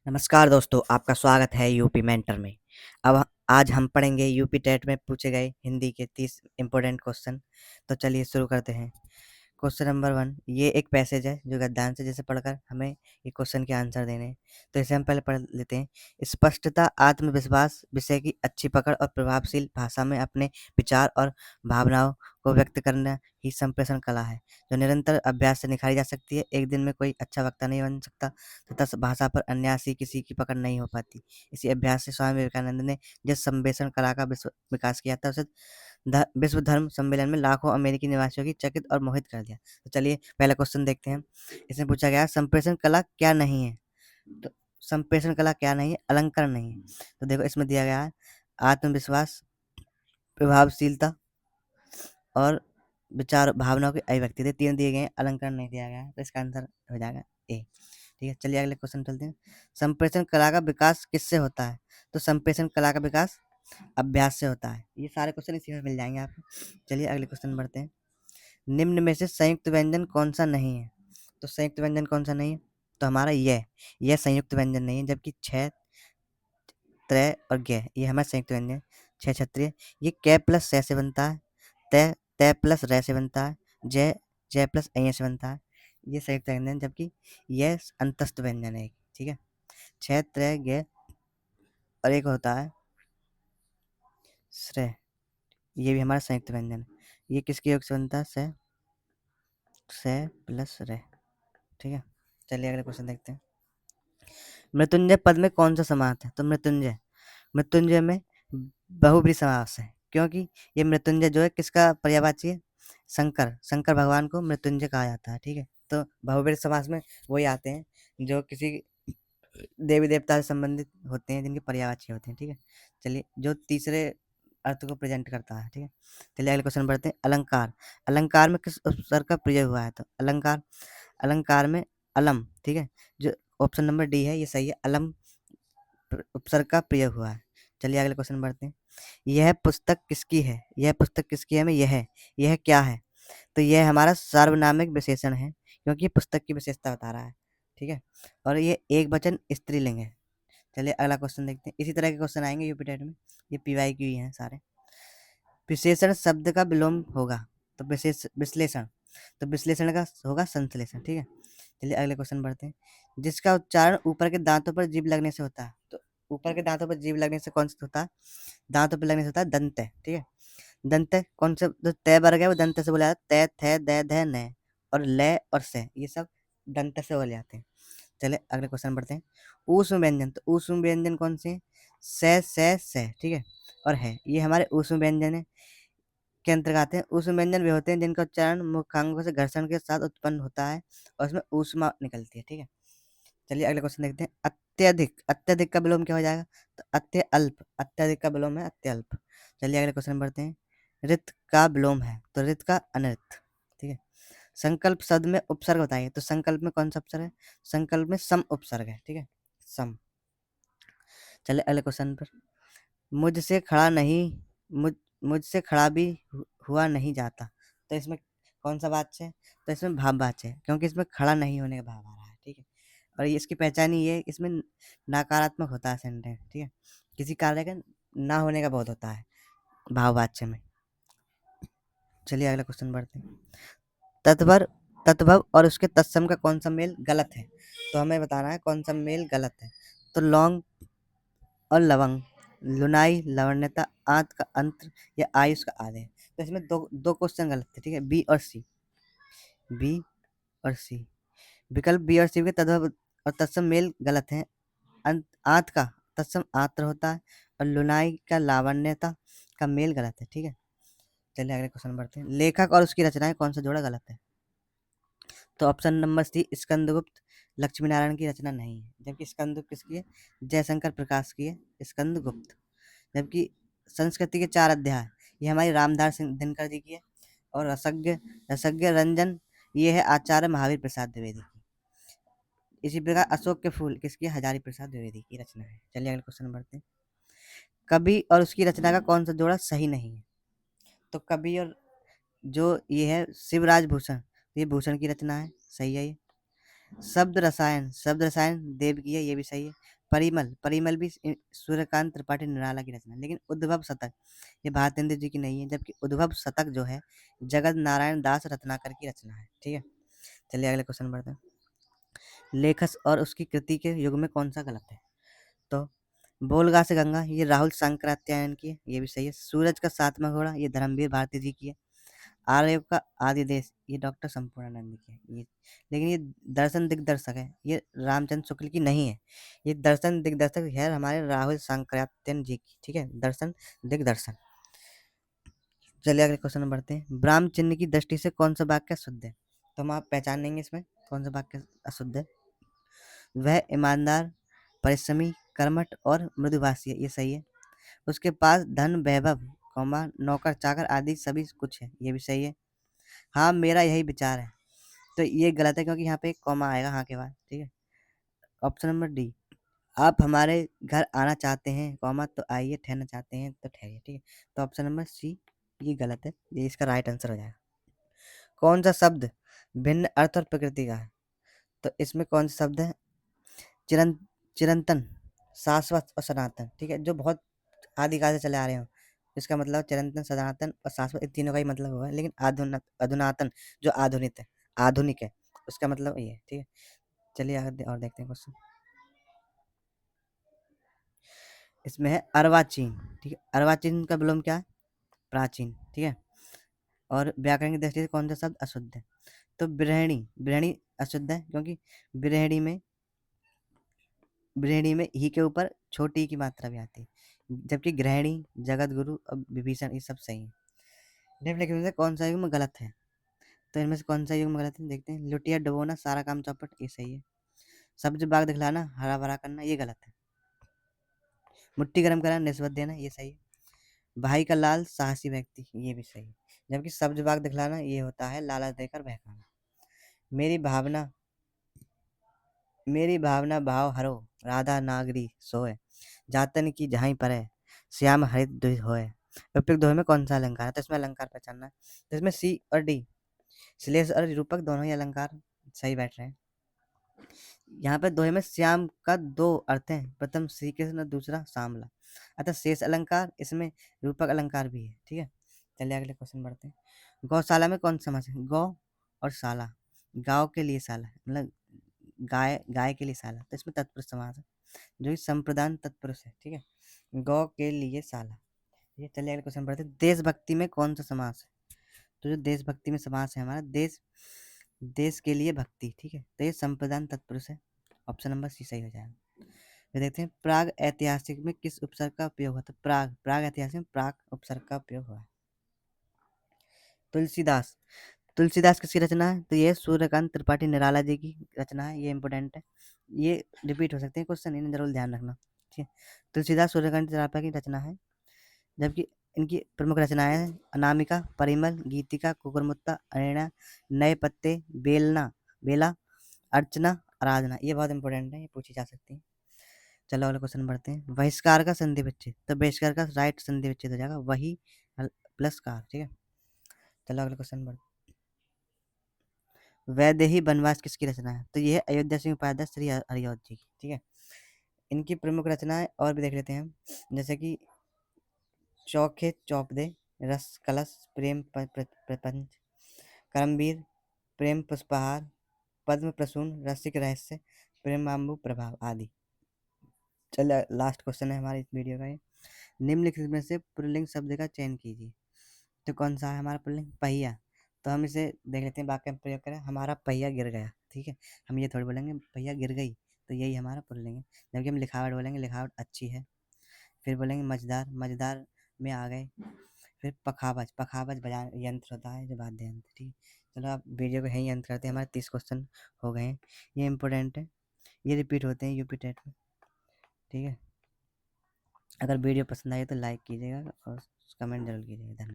नमस्कार दोस्तों, आपका स्वागत है यूपी मेंटर में। अब आज हम पढ़ेंगे यूपी टेट में पूछे गए हिंदी के 30 इम्पोर्टेंट क्वेश्चन। तो चलिए शुरू करते हैं। क्वेश्चन नंबर 1, ये एक पैसेज है जो गद्यांश है, जिसे पढ़कर हमें ये क्वेश्चन के आंसर देने हैं। तो इसे हम पहले पढ़ लेते हैं। स्पष्टता, आत्मविश्वास, विषय की अच्छी पकड़ और प्रभावशील भाषा में अपने विचार और भावनाओं को व्यक्त करना ही संप्रेषण कला है, जो निरंतर अभ्यास से निखारी जा सकती है। एक दिन में कोई अच्छा वक्ता नहीं बन सकता तथा भाषा पर अन्यासी किसी की पकड़ नहीं हो पाती। इसी अभ्यास से स्वामी विवेकानंद ने जिस संप्रेषण कला का विकास किया था, उसे विश्व धर्म सम्मेलन में लाखों अमेरिकी निवासियों की चकित और मोहित कर दिया। तो चलिए पहला क्वेश्चन देखते हैं। इसमें पूछा गया संप्रेषण कला क्या नहीं है। तो संप्रेषण कला क्या नहीं है? अलंकरण नहीं है। तो देखो इसमें दिया गया है आत्मविश्वास, प्रभावशीलता और विचार भावनाओं की अभिव्यक्ति। तीन दिए गए हैं, अलंकरण नहीं दिया गया है, तो इसका आंसर हो जाएगा ए। ठीक है, चलिए अगले क्वेश्चन चलते हैं। संप्रेषण कला का विकास किससे होता है? तो संप्रेषण कला का विकास अभ्यास से होता है। ये सारे क्वेश्चन इसी में मिल जाएंगे आपको। चलिए अगले क्वेश्चन बढ़ते हैं। निम्न में से संयुक्त व्यंजन कौन सा नहीं है? तो संयुक्त व्यंजन कौन सा नहीं है? तो हमारा यह संयुक्त व्यंजन नहीं है, जबकि छह, त्रय और गे ये हमारा संयुक्त व्यंजन। छह क्षत्रिय ये कै प्लस सै से बनता है, तय तय प्लस रै से बनता है, जय जय प्लस अय से बनता है। ये संयुक्त व्यंजन, जबकि यह अंतस्थ व्यंजन है। ठीक है, छह, त्रय, गे और एक होता है श्रेय, ये भी हमारा संयुक्त व्यंजन है। ये किसके योग से बनता है? से से प्लस रे। ठीक है, चलिए अगले क्वेश्चन देखते हैं। मृत्युंजय पद में कौन सा समास है? तो मृत्युंजय मृत्युंजय में बहुब्रीहि समास है, क्योंकि ये मृत्युंजय जो है किसका पर्यायवाची है? शंकर। शंकर भगवान को मृत्युंजय कहा जाता है। ठीक है, तो बहुब्रीहि समास में वही आते हैं जो किसी देवी देवता से संबंधित होते हैं, जिनके पर्यायवाची होते हैं। ठीक है, चलिए जो तीसरे अर्थ को प्रेजेंट करता है। ठीक है, चलिए अगले क्वेश्चन बढ़ते हैं। अलंकार। अलंकार में किस उपसर्ग का प्रयोग हुआ है? तो अलंकार अलंकार में अलम। ठीक है, जो ऑप्शन नंबर डी है ये सही है, अलम उपसर्ग का प्रयोग हुआ है। चलिए अगले क्वेश्चन बढ़ते हैं। यह पुस्तक किसकी है? यह पुस्तक किसकी है में यह क्या है? तो यह हमारा सार्वनामिक विशेषण है, क्योंकि ये पुस्तक की विशेषता बता रहा है। ठीक है, और ये एक वचन स्त्रीलिंग है। चलिए अगला क्वेश्चन देखते हैं। इसी तरह के क्वेश्चन आएंगे यूपी टेट में, ये पीवाई की हैं सारे। विशेषण शब्द का विलोम होगा, तो विश्लेषण, तो विश्लेषण का होगा संश्लेषण। ठीक है, चलिए अगले क्वेश्चन बढ़ते हैं। जिसका उच्चारण ऊपर के दांतों पर जीभ लगने से होता है। तो ऊपर के दांतों पर जीभ लगने से कौन सा होता है? दांतों पर लगने से होता है दंत। ठीक है, दंत कौन से जो तय वर्ग है वो दंत से बोला जाता है। तय, थे, दय, धय, नय और लय और से, ये सब दंत से बोले जाते हैं। चलिए अगले क्वेश्चन बढ़ते हैं। ऊष्म व्यंजन। तो ऊष्म व्यंजन कौन से हैं? से। ठीक है, और है, ये हमारे ऊष्म व्यंजन है के अंतर्गत आते हैं। ऊष्म व्यंजन वे होते हैं जिनका उच्चारण मुखांगों से घर्षण के साथ उत्पन्न होता है और उसमें ऊष्मा निकलती है। ठीक है, चलिए अगले क्वेश्चन देखते हैं। अत्यधिक। अत्यधिक का विलोम क्या हो जाएगा? तो अत्यल्प। अत्यधिक का विलोम है अत्यल्प। चलिए अगले क्वेश्चन बढ़ते हैं। रित का विलोम है, तो रित का अनृत। ठीक है, संकल्प शब्द में उपसर्ग बताइए। तो संकल्प में कौन सा उपसर्ग है? संकल्प में सम उपसर्ग है। ठीक है, सम। चलिए अगले क्वेश्चन पर। मुझसे खड़ा नहीं मुझ मुझसे खड़ा भी हुआ नहीं जाता। तो इसमें कौन सा वाच्य है? तो इसमें भाव वाच्य है, क्योंकि इसमें खड़ा नहीं होने का भाव आ रहा है। ठीक है, और ये इसकी पहचान ही ये इसमें नकारात्मक होता है सेंटेंस। ठीक है, किसी कार्य का ना होने का बोध होता है भाव वाच्य में। चलिए अगला क्वेश्चन बढ़ते हैं। तत्वर तत्भव और उसके तत्सम का कौन सा मेल गलत है? तो हमें बताना है कौन सा मेल गलत है। तो लौंग और लवंग, लुनाई, लवण्यता, आंत का अंत या आयुष का आधे। तो इसमें दो दो क्वेश्चन गलत थे। ठीक है, बी और सी। बी और सी, विकल्प बी और सी के तद्भव और तत्सम मेल गलत है। आंत का तत्सम आत्र होता है और लुनाई का लावण्यता का मेल गलत है। ठीक है, चलिए अगले क्वेश्चन बढ़ते हैं। लेखक और उसकी रचनाएं कौन सा जोड़ा गलत है? तो option number C Skandagupta Lakshmi Narayan की रचना नहीं है, जबकि स्कंदगुप्त किसकी है? जयशंकर प्रकाश की है स्कंदगुप्त। जबकि संस्कृति के 4 अध्याय ये हमारी रामधार सिंह दिनकर जी की है, और रसज्ञ रसज्ञ रंजन ये है आचार्य महावीर प्रसाद द्विवेदी की। इसी प्रकार अशोक के फूल किसकी है? हजारी प्रसाद द्विवेदी की रचना है। चलिए अगले क्वेश्चन बढ़ते हैं। कवि और उसकी रचना का कौन सा जोड़ा सही नहीं है? तो कवि और जो ये है शिवराज भूषण, ये भूषण की रचना है, सही है ये। शब्द रसायन देव की है, ये भी सही है। परिमल, परिमल भी सूर्यकांत त्रिपाठी निराला की रचना है। लेकिन उद्भव शतक ये भारतेंदु जी की नहीं है, जबकि उद्भव शतक जो है जगत नारायण दास रत्नाकर की रचना है। ठीक है, चलिए अगले क्वेश्चन बढ़ते हैं। लेखस और उसकी कृति के युग में कौन सा गलत है? तो बोलगा से गंगा ये राहुल शंकराचार्य की है, ये भी सही है। सूरज का सातवां घोड़ा ये धर्मवीर भारती जी की है। आर्य का आदि देश ये डॉक्टर संपूर्णानंद की है। ये लेकिन ये दर्शन दिग्दर्शक है, ये रामचंद्र शुक्ल की नहीं है। ये दर्शन दिग्दर्शक है हमारे राहुल शंकराचार्य जी की। ठीक है, दर्शन दिग्दर्शन। चलिए अगले क्वेश्चन में बढ़ते हैं। ब्राह्म चिन्ह की दृष्टि से कौन सा वाक्य शुद्ध है? तो हम आप पहचानेंगे इसमें कौन सा वाक्य अशुद्ध है। वह ईमानदार, परिश्रमी, कर्मठ और मृदुभाषी है, ये सही है। उसके पास धन, वैभव, कौमा, नौकर चाकर आदि सभी कुछ है, ये भी सही है। हाँ मेरा यही विचार है, तो ये गलत है क्योंकि यहाँ पे एक कॉमा आएगा हाँ के बाद। ठीक है, ऑप्शन नंबर डी। आप हमारे घर आना चाहते हैं कॉमा तो आइए, ठहरना चाहते हैं तो ठहरिए। ठीक है, तो ऑप्शन नंबर सी ये गलत है, ये इसका राइट आंसर हो जाएगा। कौन सा शब्द भिन्न अर्थ और प्रकृति का है? तो इसमें कौन सा शब्द है? चिरं चिरंतन, शाश्वत और सनातन। ठीक है, जो बहुत आदिकाल से चले आ रहे हो, इसका मतलब चिरंतन, सनातन और शाश्वत, इन तीनों का ही मतलब हुआ है। लेकिन अधुनातन जो आधुनिक है, आधुनिक है, उसका मतलब ये है। ठीक है, चलिए आगे और देखते हैं क्वेश्चन। इसमें है अर्वाचीन। ठीक है, अर्वाचीन का विलोम क्या है? प्राचीन। ठीक है, और व्याकरण की दृष्टि से कौन सा शब्द अशुद्ध है? तो गृहिणी, गृहिणी अशुद्ध है क्योंकि गृहिणी में गृहिणी में ही के ऊपर छोटी ई की मात्रा भी आती है, जबकि गृहिणी, जगत गुरु और विभीषण ये सब सही है। निम्नलिखित में से कौन सा युग्म गलत है? तो इनमें से कौन सा युग्म गलत है देखते हैं। लुटिया डुबोना, सारा काम चौपट, ये सही है। सब्ज बाग दिखलाना, हरा भरा करना, ये गलत है। मुट्ठी गर्म कराना, निस्बत देना, ये सही है। भाई का लाल, साहसी व्यक्ति, ये भी सही है। जबकि सब्ज बाग दिखलाना ये होता है लालच देकर बहकाना। मेरी भावना, मेरी भावना भाव हरो, राधा नागरी सोए, जातन की जहाँ पर है, श्याम हरित दुहि होए। उपयुक्त दोहे में कौन सा अलंकार है? तो इसमें अलंकार पहचानना है। तो इसमें सी और डी, श्लेष और रूपक दोनों ही अलंकार सही बैठ रहे हैं। यहाँ पे दोहे में श्याम का दो अर्थ है, प्रथम श्री कृष्ण, दूसरा श्यामला, अतः शेष अलंकार, इसमें रूपक अलंकार भी है। ठीक है, चलिए अगले क्वेश्चन बढ़ते हैं। गौशाला में कौन सा समास है? गौ और शाला, गाँव के लिए शाला मतलब गाय, गाय के लिए शाला, तो इसमें तत्पुरुष समास है जो कि संप्रदान तत्पुरुष है। ठीक है, गौ के लिए शाला। ये चलिए अगले क्वेश्चन बढ़ते हैं। देशभक्ति में कौन सा समास है? तो जो देशभक्ति में समास है हमारा देश, देश के लिए भक्ति। ठीक है, तो ये संप्रदान तत्पुरुष है, ऑप्शन नंबर सी सही हो जाएगा। फिर देखते हैं प्राग ऐतिहासिक में किस उपसर्ग का उपयोग हुआ? तो प्राग, प्राग ऐतिहासिक में प्राग उपसर्ग का उपयोग हुआ है। तुलसीदास, तुलसीदास किसकी रचना है? तो ये सूर्यकांत त्रिपाठी निराला जी की रचना है, ये इंपॉर्टेंट है, ये रिपीट हो सकते हैं क्वेश्चन, इन्हें जरूर ध्यान रखना। ठीक है, तुलसीदास सूर्यकांत त्रिपाठी की रचना है, जबकि इनकी प्रमुख रचनाएं हैं अनामिका, परिमल, गीतिका, कुकुरमुत्ता, अरेना, नए पत्ते, बेलना, बेला, अर्चना, आराधना, ये बहुत इंपॉर्टेंट है, ये पूछी जा सकती है। चलो अगले क्वेश्चन बढ़ते हैं। बहिष्कार का संधि विच्छेद, तो बहिष्कार का राइट संधि विच्छेद हो जाएगा वही प्लस कार। ठीक है, चलो अगले क्वेश्चन बढ़ते। वैदेही वनवास किसकी रचना है? तो ये है अयोध्या सिंह उपाध्याय श्री हरिऔध जी की। ठीक है, इनकी प्रमुख रचनाएं और भी देख लेते हैं हम, जैसे कि चौखे चौपदे, रस कलश, प्रेम प्रपंच, करमवीर, प्रेम पुष्पहार, पद्म प्रसून, रसिक रहस्य, प्रेमाम्बु प्रभाव आदि। चलिए लास्ट क्वेश्चन है हमारे इस वीडियो का ये। निम्नलिखित में से पुल्लिंग शब्द का चयन कीजिए। तो कौन सा है हमारा पुल्लिंग? पहिया। तो हम इसे देख लेते हैं, वाक्य में प्रयोग करें, हमारा पहिया गिर गया। ठीक है, हम ये थोड़ी बोलेंगे पहिया गिर गई, तो यही हमारा पुल्लिंग है। जबकि हम लिखावट बोलेंगे, लिखावट अच्छी है। फिर बोलेंगे मझदार, मझदार में आ गए। फिर पखावज, पखावज बजा यंत्र होता है जो वाद्य यंत्र। ठीक है, चलो आप वीडियो को यहीं अंत करते हैं, हमारे 30 क्वेश्चन हो गए हैं, ये इंपॉर्टेंट है, ये रिपीट होते हैं यूपी टेट में। ठीक है, अगर वीडियो पसंद आए तो लाइक कीजिएगा और कमेंट जरूर कीजिएगा। धन्यवाद।